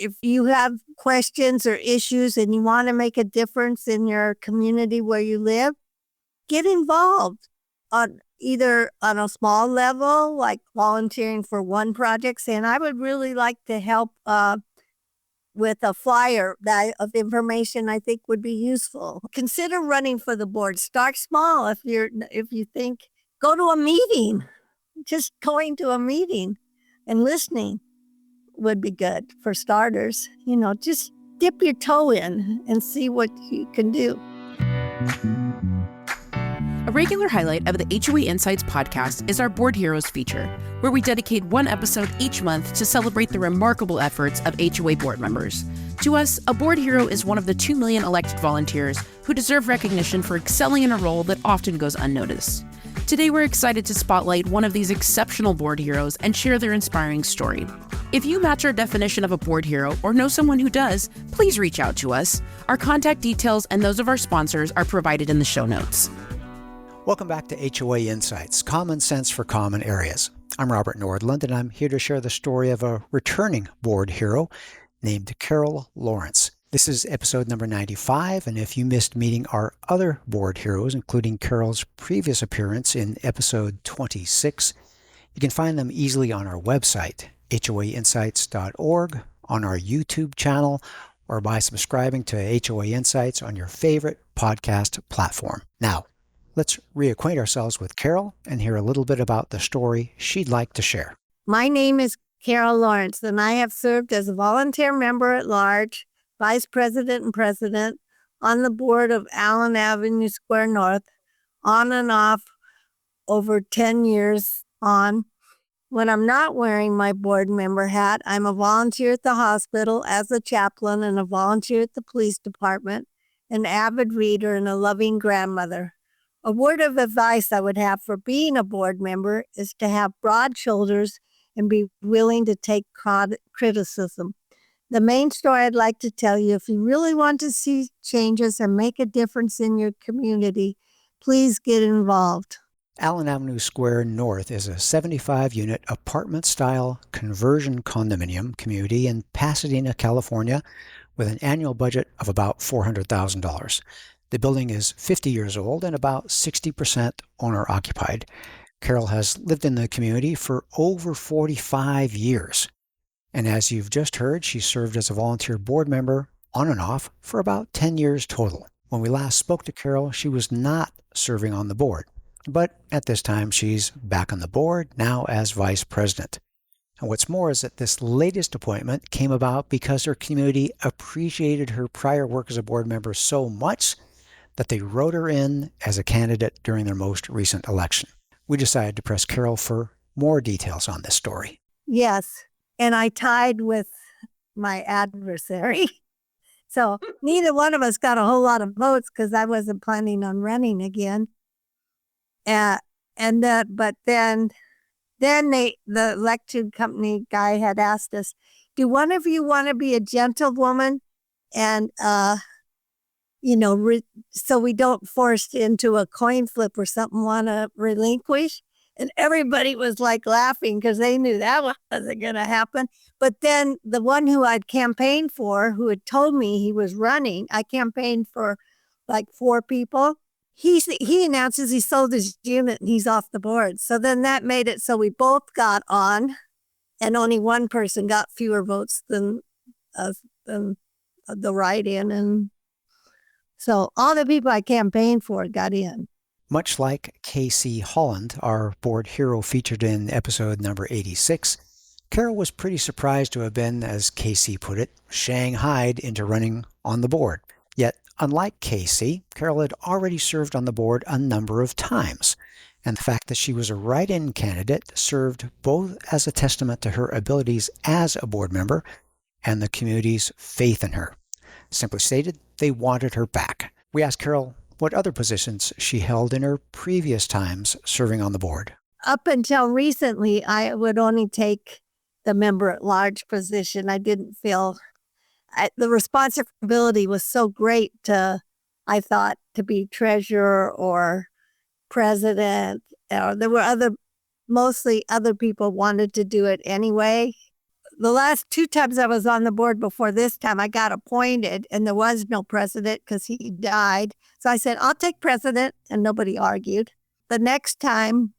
if you have questions or issues and you want to make a difference in your community where you live, get involved on either on a small level, like volunteering for one project, saying, I would really like to help with a flyer of information I think would be useful. Consider running for the board. Start small if you think. Go to a meeting. Just going to a meeting and listening would be good for starters. Just dip your toe in and see what you can do. A regular highlight of the HOA Insights podcast is our Board Heroes feature, where we dedicate one episode each month to celebrate the remarkable efforts of HOA board members. To us, a board hero is one of the 2 million elected volunteers who deserve recognition for excelling in a role that often goes unnoticed. Today, we're excited to spotlight one of these exceptional board heroes and share their inspiring story. If you match our definition of a board hero or know someone who does, please reach out to us. Our contact details and those of our sponsors are provided in the show notes. Welcome back to HOA Insights, Common Sense for Common Areas. I'm Robert Nordlund, and I'm here to share the story of a returning board hero named Carol Laurence. This is episode number 95, and if you missed meeting our other board heroes, including Carol's previous appearance in episode 26, you can find them easily on our website, hoainsights.org, on our YouTube channel, or by subscribing to HOA Insights on your favorite podcast platform. Now, let's reacquaint ourselves with Carol and hear a little bit about the story she'd like to share. My name is Carol Laurence, and I have served as a volunteer member at large, vice president and president on the board of Allen Avenue Square North, on and off over 10 years on. When I'm not wearing my board member hat, I'm a volunteer at the hospital as a chaplain and a volunteer at the police department, an avid reader and a loving grandmother. A word of advice I would have for being a board member is to have broad shoulders and be willing to take criticism. The main story I'd like to tell you, if you really want to see changes and make a difference in your community, please get involved. Allen Avenue Square North is a 75-unit apartment-style conversion condominium community in Pasadena, California, with an annual budget of about $400,000. The building is 50 years old and about 60% owner-occupied. Carol has lived in the community for over 45 years. And as you've just heard, she served as a volunteer board member on and off for about 10 years total. When we last spoke to Carol, she was not serving on the board. But at this time, she's back on the board, now as vice president. And what's more is that this latest appointment came about because her community appreciated her prior work as a board member so much that they wrote her in as a candidate during their most recent election. We decided to press Carol for more details on this story. Yes, and I tied with my adversary. So neither one of us got a whole lot of votes because I wasn't planning on running again. But then the election company guy had asked us, do one of you want to be a gentlewoman and so we don't force into a coin flip or something, want to relinquish? And everybody was like laughing because they knew that wasn't going to happen. But then the one who I'd campaigned for, who had told me he was running, I campaigned for like 4 people. He announces he sold his unit and he's off the board. So then that made it so we both got on, and only one person got fewer votes than the write-in, and so all the people I campaigned for got in. Much like Casey Holland, our board hero featured in episode number 86, Carol was pretty surprised to have been, as Casey put it, shanghaied into running on the board. Yet, unlike Casey, Carol had already served on the board a number of times, and the fact that she was a write-in candidate served both as a testament to her abilities as a board member and the community's faith in her. Simply stated, they wanted her back. We asked Carol what other positions she held in her previous times serving on the board. Up until recently, I would only take the member-at-large position. I didn't feel the responsibility was so great I thought, to be treasurer or president. There were mostly other people wanted to do it anyway. the last 2 times I was on the board before this time, I got appointed and there was no president because he died. So I said, I'll take president, and nobody argued. The next time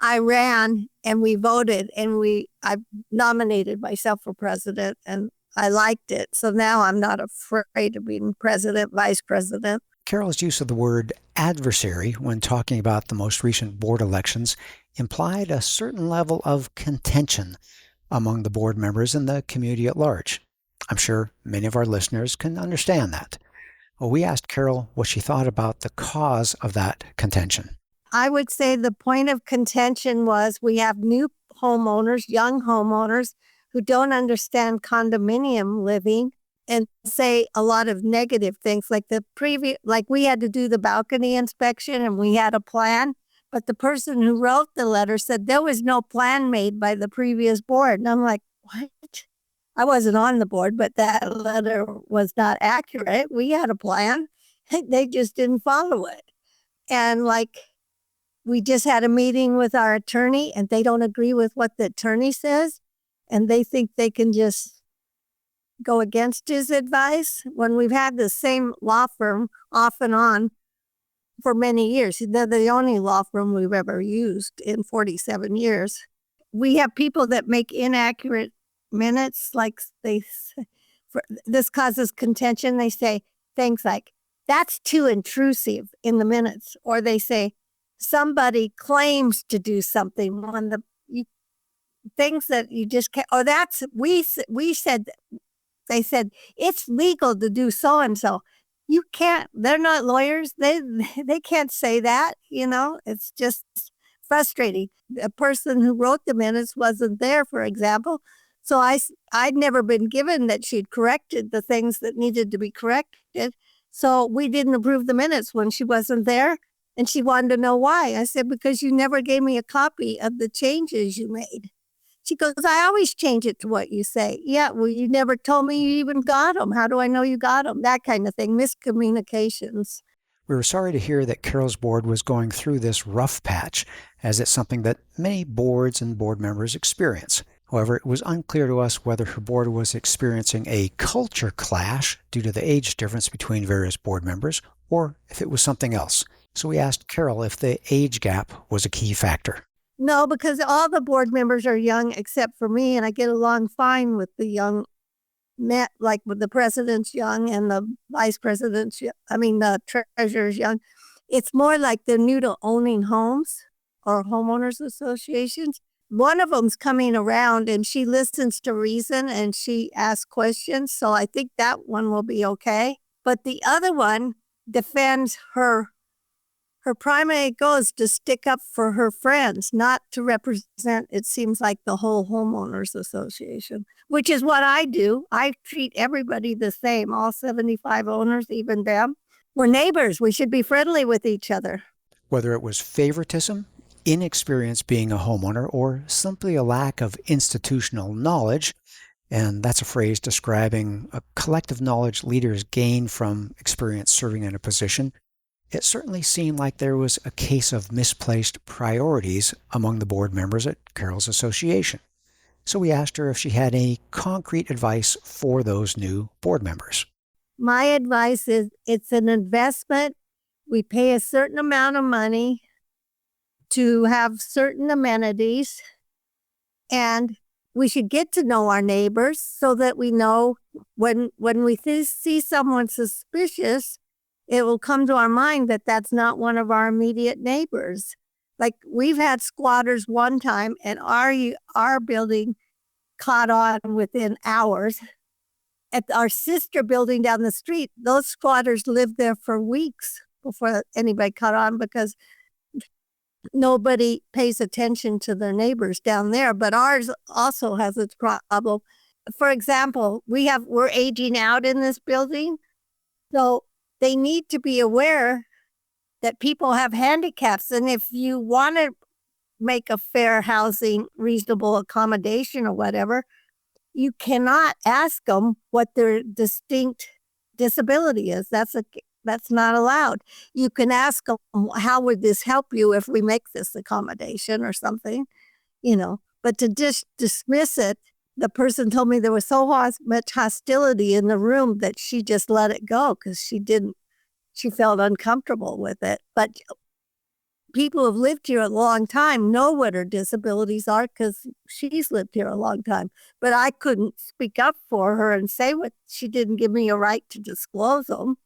I ran and we voted, and I nominated myself for president, and I liked it. So now I'm not afraid of being president, vice president. Carol's use of the word adversary when talking about the most recent board elections implied a certain level of contention among the board members and the community at large. I'm sure many of our listeners can understand that. Well, we asked Carol what she thought about the cause of that contention. I would say the point of contention was we have new homeowners, young homeowners, who don't understand condominium living and say a lot of negative things. Like we had to do the balcony inspection and we had a plan, but the person who wrote the letter said there was no plan made by the previous board. And I'm like, what? I wasn't on the board, but that letter was not accurate. We had a plan. They just didn't follow it. And we just had a meeting with our attorney and they don't agree with what the attorney says. And they think they can just go against his advice when we've had the same law firm off and on for many years. They're the only law firm we've ever used in 47 years. We have people that make inaccurate minutes, this causes contention. They say things like, that's too intrusive in the minutes. Or they say, somebody claims to do something when things that you just can't, or we said, they said, it's legal to do so-and-so. You can't, they're not lawyers. They can't say that, it's just frustrating. The person who wrote the minutes wasn't there, for example. So I'd never been given that she'd corrected the things that needed to be corrected. So we didn't approve the minutes when she wasn't there. And she wanted to know why. I said, because you never gave me a copy of the changes you made. She goes, I always change it to what you say. Yeah, well, you never told me you even got them. How do I know you got them? That kind of thing, miscommunications. We were sorry to hear that Carol's board was going through this rough patch, as it's something that many boards and board members experience. However, it was unclear to us whether her board was experiencing a culture clash due to the age difference between various board members, or if it was something else. So we asked Carol if the age gap was a key factor. No, because all the board members are young except for me, and I get along fine with the young men, like with the president's young and the vice president's, the treasurer's young. It's more like they're new to owning homes or homeowners associations. One of them's coming around and she listens to reason and she asks questions. So I think that one will be okay. But the other one defends her primary goal is to stick up for her friends, not to represent, it seems like, the whole homeowners association, which is what I do. I treat everybody the same, all 75 owners, even them. We're neighbors. We should be friendly with each other. Whether it was favoritism, inexperience being a homeowner, or simply a lack of institutional knowledge, and that's a phrase describing a collective knowledge leaders gain from experience serving in a position, it certainly seemed like there was a case of misplaced priorities among the board members at Carol's association. So we asked her if she had any concrete advice for those new board members. My advice is it's an investment. We pay a certain amount of money to have certain amenities, and we should get to know our neighbors so that we know when we see someone suspicious, it will come to our mind that that's not one of our immediate neighbors. Like we've had squatters one time and our building caught on within hours. At our sister building down the street, those squatters lived there for weeks before anybody caught on because nobody pays attention to their neighbors down there. But ours also has its problem. For example, we're aging out in this building. So they need to be aware that people have handicaps. And if you want to make a fair housing, reasonable accommodation or whatever, you cannot ask them what their distinct disability is. That's not allowed. You can ask them, how would this help you if we make this accommodation or something, but to just dismiss it, the person told me there was so much hostility in the room that she just let it go because she felt uncomfortable with it. But people who've lived here a long time know what her disabilities are because she's lived here a long time. But I couldn't speak up for her and say what she didn't give me a right to disclose them.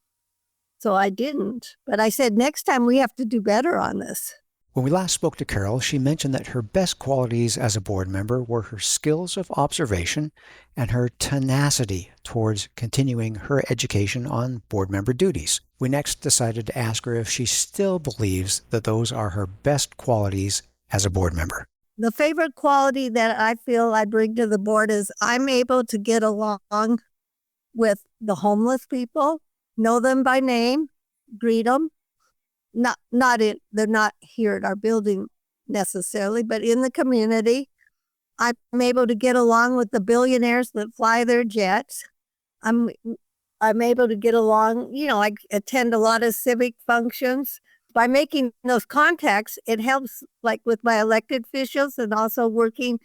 So I didn't. But I said, next time we have to do better on this. When we last spoke to Carol, she mentioned that her best qualities as a board member were her skills of observation and her tenacity towards continuing her education on board member duties. We next decided to ask her if she still believes that those are her best qualities as a board member. The favorite quality that I feel I bring to the board is I'm able to get along with the homeless people, know them by name, greet them. They're not here at our building necessarily, but in the community. I'm able to get along with the billionaires that fly their jets. I'm able to get along, I attend a lot of civic functions. By making those contacts, it helps like with my elected officials and also working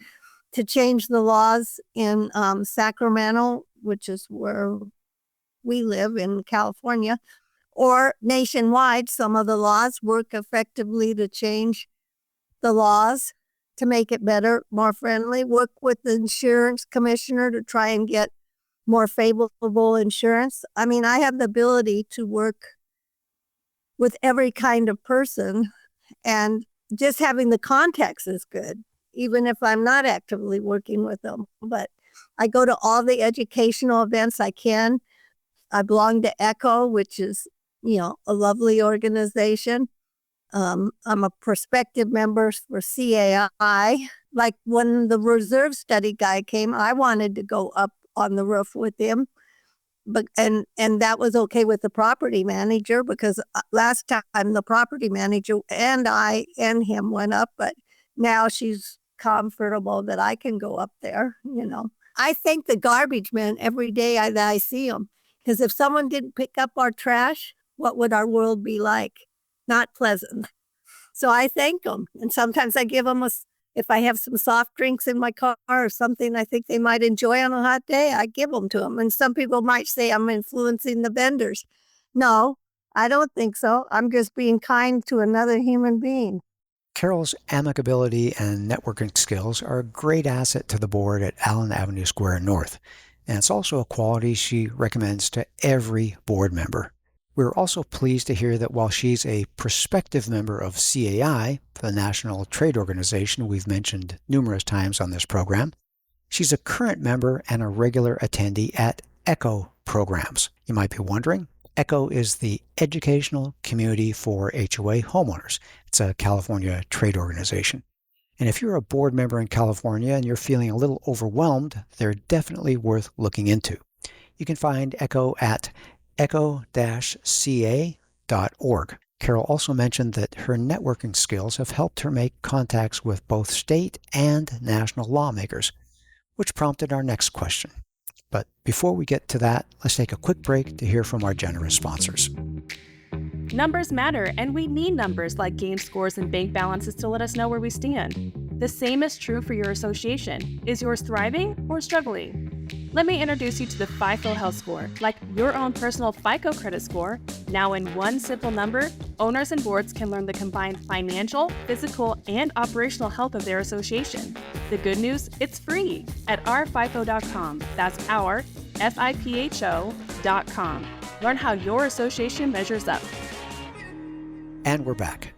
to change the laws in Sacramento, which is where we live in California. Or nationwide, some of the laws work effectively to change the laws to make it better, more friendly. Work with the insurance commissioner to try and get more favorable insurance. I mean, I have the ability to work with every kind of person, and just having the context is good, even if I'm not actively working with them. But I go to all the educational events I can. I belong to FiPhO, which is a lovely organization. I'm a prospective member for CAI. Like when the reserve study guy came, I wanted to go up on the roof with him. But and that was okay with the property manager because last time the property manager and I and him went up, but now she's comfortable that I can go up there, I thank the garbage men every day that I see them. Because if someone didn't pick up our trash, what would our world be like? Not pleasant. So I thank them. And sometimes I give them if I have some soft drinks in my car or something I think they might enjoy on a hot day, I give them to them. And some people might say I'm influencing the vendors. No, I don't think so. I'm just being kind to another human being. Carol's amicability and networking skills are a great asset to the board at Allen Avenue Square North. And it's also a quality she recommends to every board member. We're also pleased to hear that while she's a prospective member of CAI, the national trade organization we've mentioned numerous times on this program, she's a current member and a regular attendee at ECHO programs. You might be wondering, ECHO is the Educational Community for HOA Homeowners. It's a California trade organization. And if you're a board member in California and you're feeling a little overwhelmed, they're definitely worth looking into. You can find ECHO at echo-ca.org. Carol also mentioned that her networking skills have helped her make contacts with both state and national lawmakers, which prompted our next question. But before we get to that, let's take a quick break to hear from our generous sponsors. Numbers matter, and we need numbers like game scores and bank balances to let us know where we stand. The same is true for your association. Is yours thriving or struggling? Let me introduce you to the FiPhO Health Score, like your own personal FICO credit score. Now in one simple number, owners and boards can learn the combined financial, physical, and operational health of their association. The good news, it's free at ourfipho.com. That's our, FIPHO.com. Learn how your association measures up. And we're back.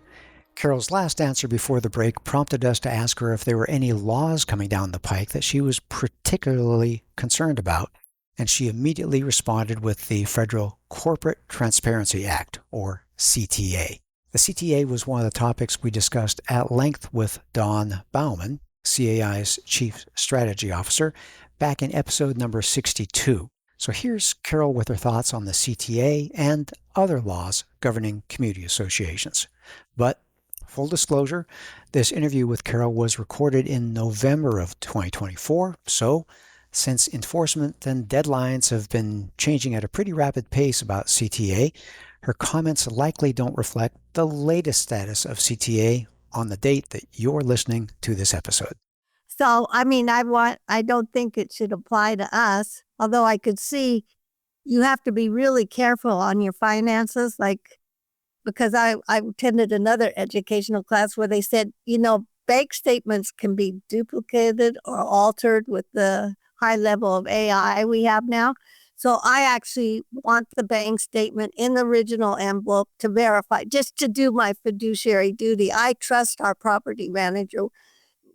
Carol's last answer before the break prompted us to ask her if there were any laws coming down the pike that she was particularly concerned about, and she immediately responded with the Federal Corporate Transparency Act, or CTA. The CTA was one of the topics we discussed at length with Dawn Bauman, CAI's Chief Strategy Officer, back in episode number 62. So here's Carol with her thoughts on the CTA and other laws governing community associations. But full disclosure, this interview with Carol was recorded in November of 2024, so since enforcement and deadlines have been changing at a pretty rapid pace about CTA, her comments likely don't reflect the latest status of CTA on the date that you're listening to this episode. So, I mean, I don't think it should apply to us, although I could see you have to be really careful on your finances, like, because I attended another educational class where they said, bank statements can be duplicated or altered with the high level of AI we have now. So I actually want the bank statement in the original envelope to verify, just to do my fiduciary duty. I trust our property manager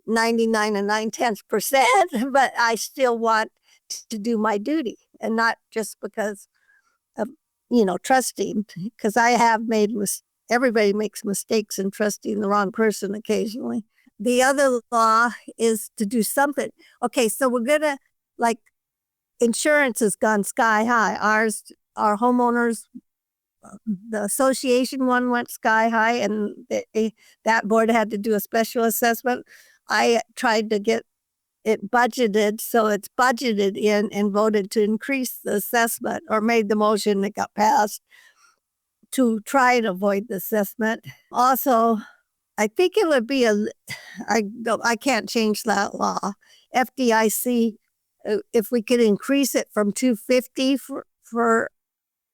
99 and 9/10%, but I still want to do my duty, and not just because of, trusting, because I have made everybody makes mistakes in trusting the wrong person occasionally. The other law is to do something. Okay, so we're gonna, like, insurance has gone sky high. Our homeowners, the association one went sky high, and that board had to do a special assessment. I tried to get it budgeted, so it's budgeted in and voted to increase the assessment, or made the motion that got passed to try and avoid the assessment. Also, I think it would be I can't change that law. FDIC, if we could increase it from 250 for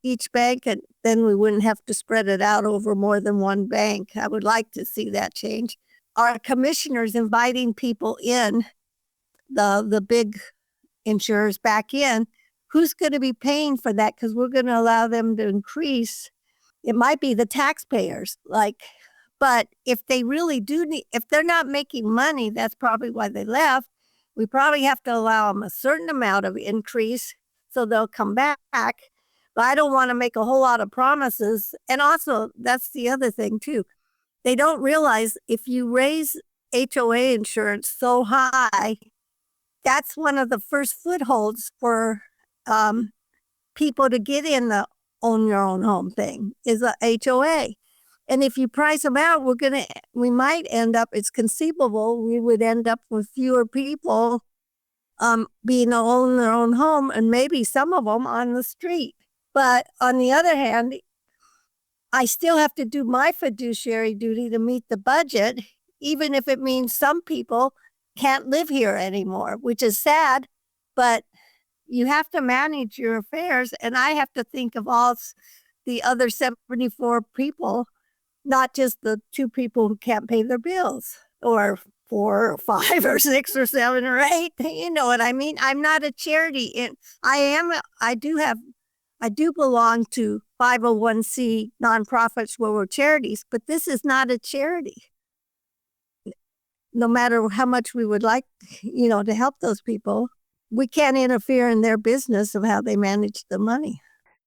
each bank, and then we wouldn't have to spread it out over more than one bank. I would like to see that change. Our commissioners inviting people in, the big insurers back in, who's going to be paying for that? Because we're going to allow them to increase. It might be the taxpayers, but if they really do need, if they're not making money, that's probably why they left. We probably have to allow them a certain amount of increase so they'll come back. But I don't want to make a whole lot of promises. And also, that's the other thing too. They don't realize if you raise HOA insurance so high, that's one of the first footholds for people to get in the own your own home thing, is a HOA. And if you price them out, we might end up, it's conceivable, we would end up with fewer people being own their own home, and maybe some of them on the street. But on the other hand, I still have to do my fiduciary duty to meet the budget, even if it means some people can't live here anymore, which is sad, but you have to manage your affairs, and I have to think of all the other 74 people, not just the 2 people who can't pay their bills, or 4 or 5 or 6 or 7 or 8. You know what I mean? I'm not a charity. And I do belong to 501c nonprofits where we're charities, but this is not a charity. No matter how much we would like, to help those people, we can't interfere in their business of how they manage the money.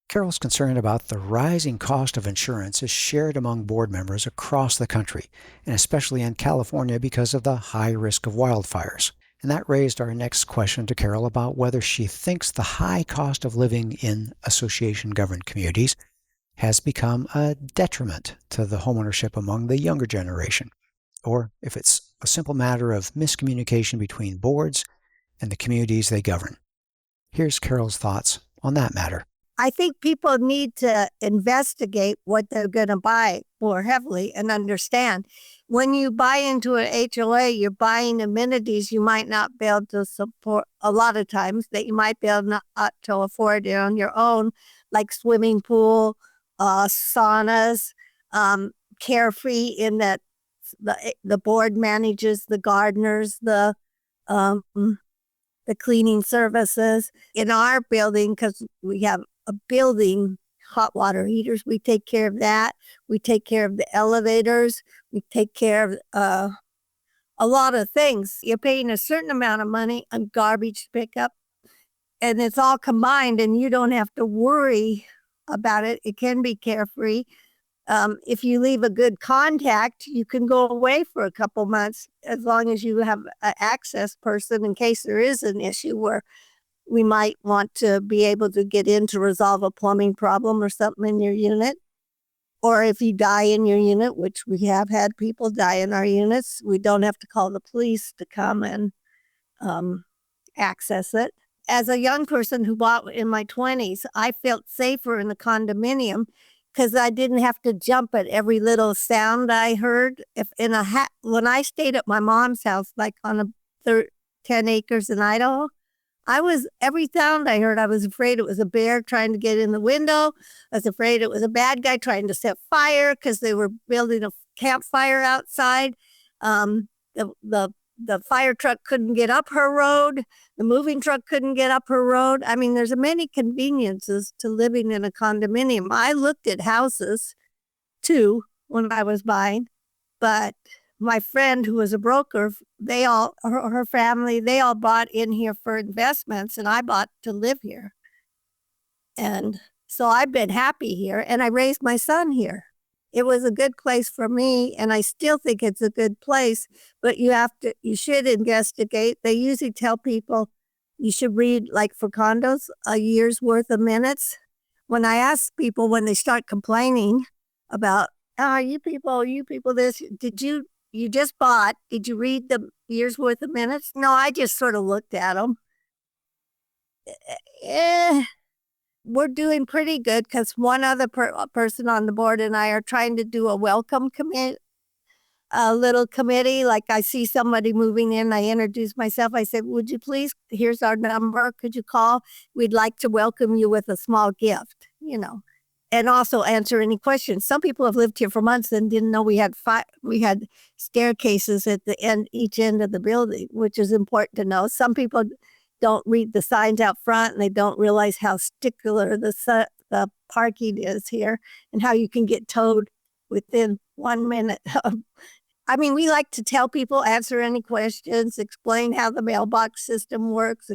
Carol's concern about the rising cost of insurance is shared among board members across the country, and especially in California because of the high risk of wildfires. And that raised our next question to Carol about whether she thinks the high cost of living in association-governed communities has become a detriment to the homeownership among the younger generation, or if it's a simple matter of miscommunication between boards and the communities they govern. Here's Carol's thoughts on that matter. I think people need to investigate what they're going to buy more heavily and understand. When you buy into an HOA, you're buying amenities you might not be able to support a lot of times, that you might be able not to afford on your own, like swimming pool, saunas, Carefree, in that the board manages the gardeners, the cleaning services. In our building, because we have a building, hot water heaters, we take care of that. We take care of the elevators. We take care of a lot of things. You're paying a certain amount of money on garbage pickup, and it's all combined, and you don't have to worry about it. It can be carefree. If you leave a good contact, you can go away for a couple months, as long as you have an access person in case there is an issue where we might want to be able to get in to resolve a plumbing problem or something in your unit. Or if you die in your unit, which we have had people die in our units, we don't have to call the police to come and access it. As a young person who bought in my 20s, I felt safer in the condominium because I didn't have to jump at every little sound I heard. When I stayed at my mom's house, like on 10 acres in Idaho. Every sound I heard, I was afraid it was a bear trying to get in the window. I was afraid it was a bad guy trying to set fire because they were building a campfire outside. The fire truck couldn't get up her road. The moving truck couldn't get up her road. I mean, there's many conveniences to living in a condominium. I looked at houses too when I was buying, but my friend who was a broker, her family, they all bought in here for investments, and I bought to live here. And so I've been happy here, and I raised my son here. It was a good place for me, and I still think it's a good place, but you should investigate. They usually tell people you should read, like for condos, a year's worth of minutes. When I ask people when they start complaining about, you people, this, you just bought, did you read the year's worth of minutes? No, I just sort of looked at them. We're doing pretty good because one other person on the board and I are trying to do a welcome committee, a little committee. Like I see somebody moving in, I introduce myself. I said, would you please, here's our number. Could you call? We'd like to welcome you with a small gift, and also answer any questions. Some people have lived here for months and didn't know we had staircases at each end of the building, which is important to know. Some people don't read the signs out front and they don't realize how stickler the parking is here and how you can get towed within 1 minute. I mean, we like to tell people, answer any questions, explain how the mailbox system works,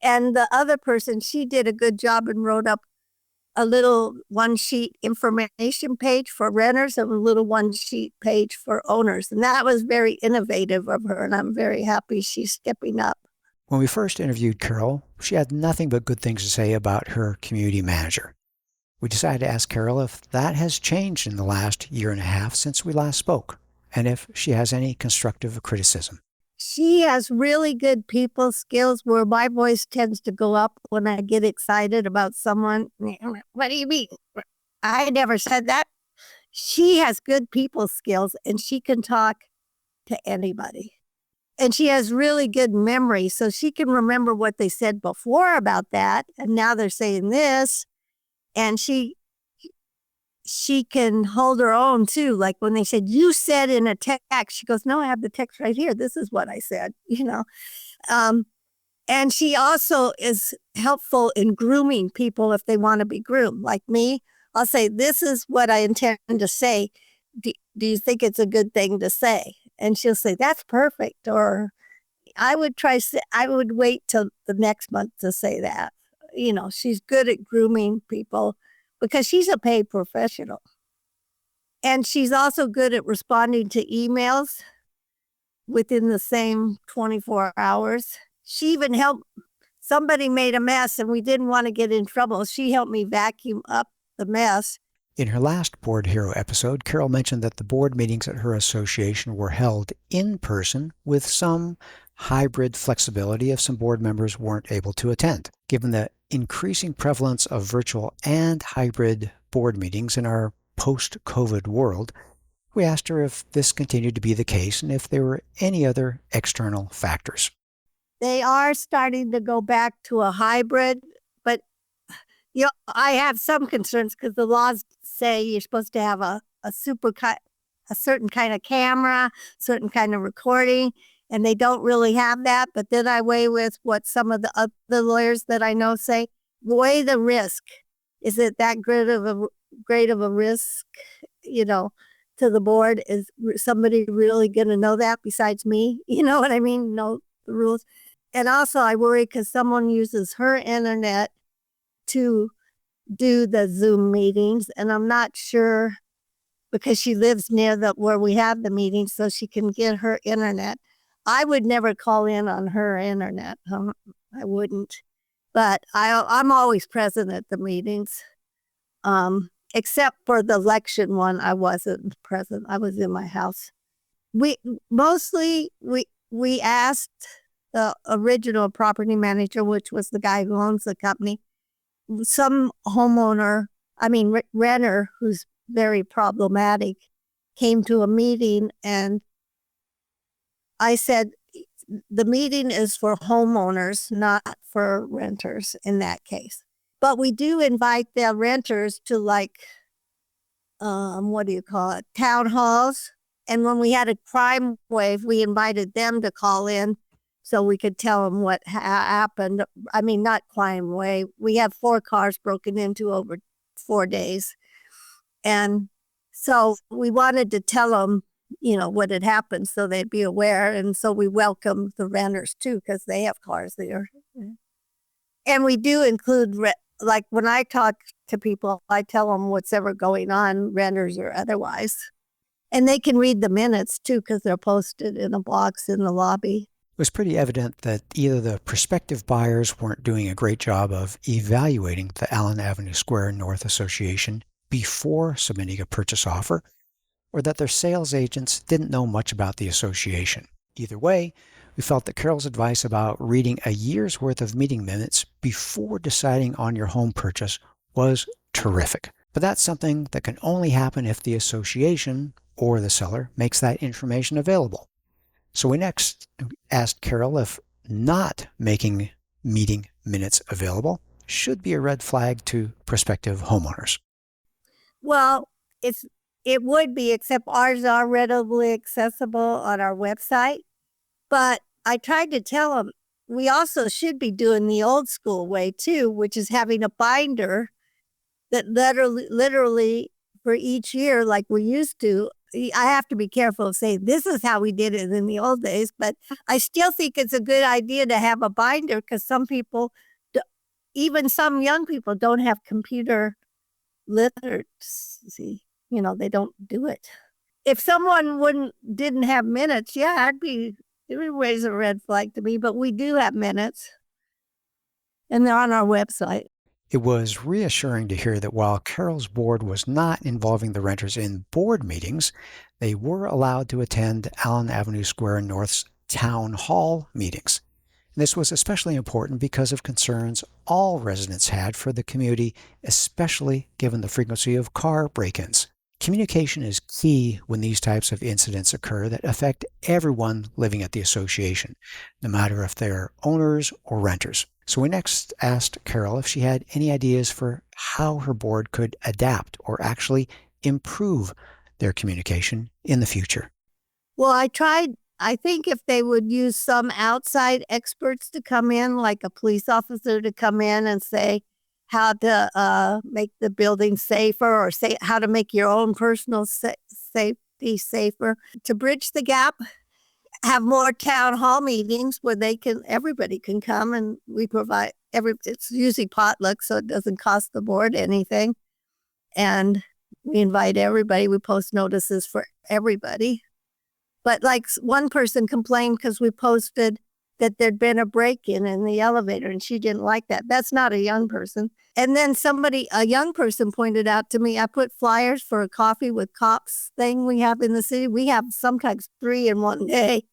and the other person, she did a good job and wrote up a little one-sheet information page for renters and a little one-sheet page for owners. And that was very innovative of her, and I'm very happy she's stepping up. When we first interviewed Carol, she had nothing but good things to say about her community manager. We decided to ask Carol if that has changed in the last year and a half since we last spoke, and if she has any constructive criticism. She has really good people skills where my voice tends to go up when I get excited about someone. What do you mean? I never said that. She has good people skills and she can talk to anybody. And she has really good memory, so she can remember what they said before about that, and now they're saying this. And she can hold her own too. Like when they said, you said in a text, she goes, no, I have the text right here. This is what I said, And she also is helpful in grooming people if they want to be groomed. Like me, I'll say, this is what I intend to say. Do you think it's a good thing to say? And she'll say, that's perfect. Or I would wait till the next month to say that. She's good at grooming people because she's a paid professional. And she's also good at responding to emails within the same 24 hours. She even helped, somebody made a mess and we didn't want to get in trouble. She helped me vacuum up the mess. In her last Board Hero episode, Carol mentioned that the board meetings at her association were held in person with some hybrid flexibility if some board members weren't able to attend. Given the increasing prevalence of virtual and hybrid board meetings in our post-COVID world, we asked her if this continued to be the case and if there were any other external factors. They are starting to go back to a hybrid, but I have some concerns because the laws say you're supposed to have a certain kind of camera, certain kind of recording, and they don't really have that. But then I weigh with what some of the other lawyers that I know say, weigh the risk. Is it that great of a risk, to the board? Is somebody really going to know that besides me? You know what I mean? Know the rules. And also I worry because someone uses her internet to do the Zoom meetings, and I'm not sure because she lives near where we have the meetings, so she can get her internet. I would never call in on her internet. I wouldn't, but I'm always present at the meetings. Except for the election one, I wasn't present. I was in my house. We asked the original property manager, which was the guy who owns the company, some renter who's very problematic, came to a meeting, and I said, the meeting is for homeowners, not for renters in that case. But we do invite the renters to what do you call it, town halls. And when we had a crime wave, we invited them to call in so we could tell them what happened. I mean, not crime wave. We have 4 cars broken into over 4 days. And so we wanted to tell them, what had happened so they'd be aware. And so we welcome the renters too, because they have cars there. And we do include, like when I talk to people, I tell them what's ever going on, renters or otherwise. And they can read the minutes too, because they're posted in a box in the lobby. It was pretty evident that either the prospective buyers weren't doing a great job of evaluating the Allen Avenue Square North Association before submitting a purchase offer, or that their sales agents didn't know much about the association. Either way, we felt that Carol's advice about reading a year's worth of meeting minutes before deciding on your home purchase was terrific. But that's something that can only happen if the association or the seller makes that information available. So we next asked Carol if not making meeting minutes available should be a red flag to prospective homeowners. Well, it would be, except ours are readily accessible on our website. But I tried to tell them we also should be doing the old school way too, which is having a binder that literally for each year, like we used to. I have to be careful of saying this is how we did it in the old days, but I still think it's a good idea to have a binder because some people, even some young people, don't have computer literacy. They don't do it. If someone didn't have minutes, yeah, it would raise a red flag to me, but we do have minutes and they're on our website. It was reassuring to hear that while Carol's board was not involving the renters in board meetings, they were allowed to attend Allen Avenue Square North's town hall meetings. And this was especially important because of concerns all residents had for the community, especially given the frequency of car break-ins. Communication is key when these types of incidents occur that affect everyone living at the association, no matter if they're owners or renters. So we next asked Carol if she had any ideas for how her board could adapt or actually improve their communication in the future. Well, I think if they would use some outside experts to come in, like a police officer to come in and say how to make the building safer, or say how to make your own personal safety safer, to bridge the gap. Have more town hall meetings where everybody can come, and we provide it's usually potluck, so it doesn't cost the board anything. And we invite everybody. We post notices for everybody. But like one person complained because we posted that there'd been a break-in in the elevator, and she didn't like that. That's not a young person. And then a young person pointed out to me, I put flyers for a coffee with cops thing we have in the city. We have sometimes 3 in one day.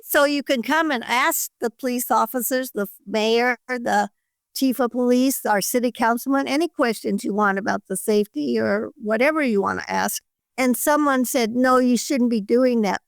So you can come and ask the police officers, the mayor, the chief of police, our city councilman, any questions you want about the safety or whatever you want to ask. And someone said, no, you shouldn't be doing that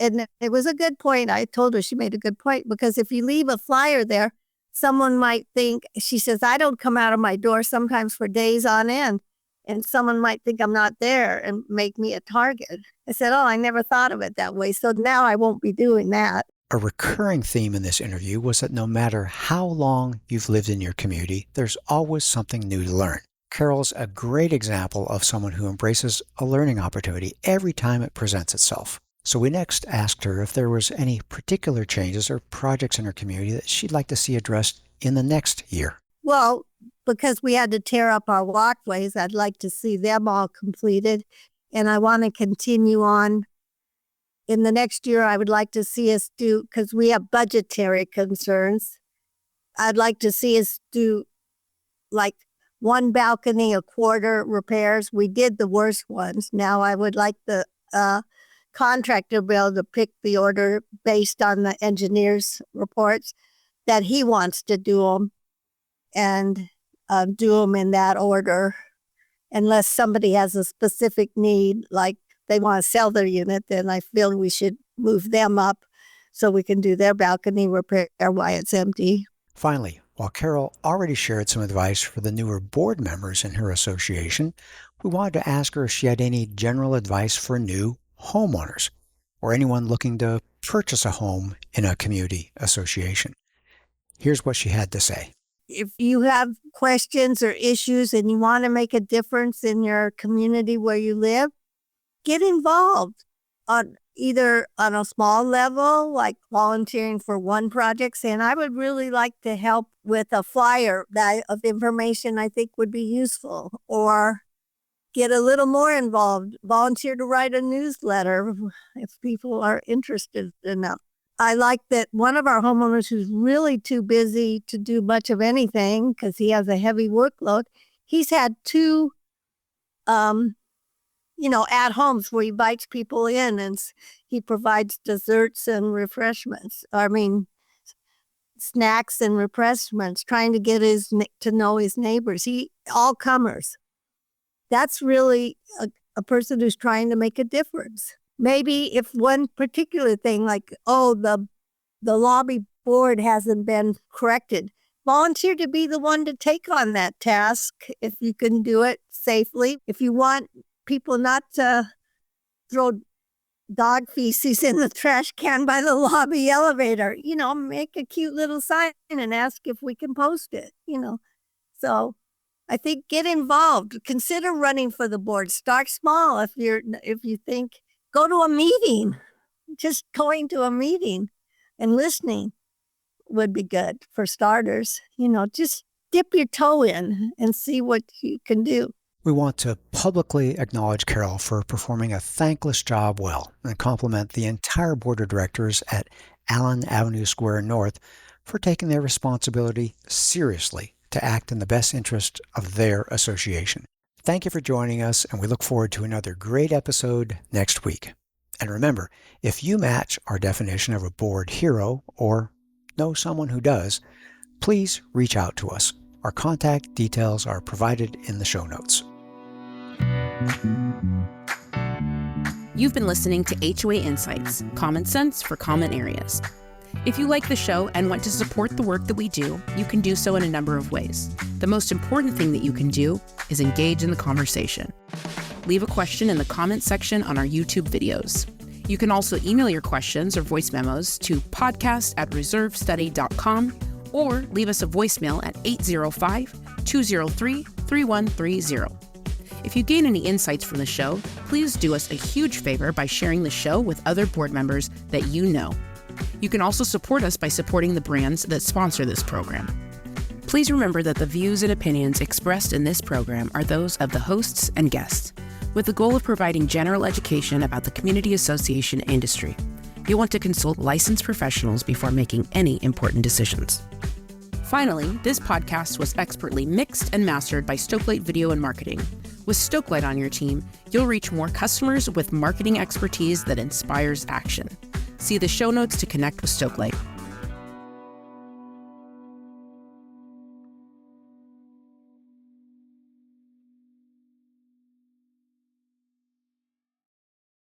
and it was a good point. I told her she made a good point, because if you leave a flyer there, someone might think, she says, I don't come out of my door sometimes for days on end. And someone might think I'm not there and make me a target. I said, I never thought of it that way. So now I won't be doing that. A recurring theme in this interview was that no matter how long you've lived in your community, there's always something new to learn. Carol's a great example of someone who embraces a learning opportunity every time it presents itself. So we next asked her if there was any particular changes or projects in her community that she'd like to see addressed in the next year. Well, because we had to tear up our walkways, I'd like to see them all completed. And I want to continue on. In the next year, I would like to see us do, because we have budgetary concerns, I'd like to see us do like 1 balcony a quarter repairs. We did the worst ones. Now I would like the contractor be able to pick the order based on the engineer's reports that he wants to do them, and do them in that order, unless somebody has a specific need, like they want to sell their unit, then I feel we should move them up. so we can do their balcony repair while it's empty. Finally, while Carol already shared some advice for the newer board members in her association, we wanted to ask her if she had any general advice for new homeowners or anyone looking to purchase a home in a community association. Here's what she had to say. If you have questions or issues and you want to make a difference in your community where you live, get involved on either on a small level, like volunteering for one project, saying, I would really like to help with a flyer of information I think would be useful, or get a little more involved, volunteer to write a newsletter if people are interested enough. I like that one of our homeowners who's really too busy to do much of anything because he has a heavy workload, he's had 2 at homes where he invites people in and he provides desserts and refreshments. Snacks and refreshments, trying to get to know his neighbors. All comers. That's really a person who's trying to make a difference. Maybe if one particular thing like, the lobby board hasn't been corrected, volunteer to be the one to take on that task if you can do it safely. If you want people not to throw dog feces in the trash can by the lobby elevator, make a cute little sign and ask if we can post it, So I think get involved. Consider running for the board. Start small if you think. Go to a meeting. Just going to a meeting and listening would be good for starters. Just dip your toe in and see what you can do. We want to publicly acknowledge Carol for performing a thankless job well and compliment the entire board of directors at Allen Avenue Square North for taking their responsibility seriously to act in the best interest of their association. Thank you for joining us, and we look forward to another great episode next week. And remember, if you match our definition of a board hero or know someone who does, please reach out to us. Our contact details are provided in the show notes. You've been listening to HOA Insights, common sense for common areas. If you like the show and want to support the work that we do, you can do so in a number of ways. The most important thing that you can do is engage in the conversation. Leave a question in the comment section on our YouTube videos. You can also email your questions or voice memos to podcast@reservestudy.com or leave us a voicemail at 805-203-3130. If you gain any insights from the show, please do us a huge favor by sharing the show with other board members that you know. You can also support us by supporting the brands that sponsor this program. Please remember that the views and opinions expressed in this program are those of the hosts and guests, with the goal of providing general education about the community association industry. You'll want to consult licensed professionals before making any important decisions. Finally, this podcast was expertly mixed and mastered by Stokelight Video and Marketing. With Stokelight on your team, you'll reach more customers with marketing expertise that inspires action. See the show notes to connect with Stokelight.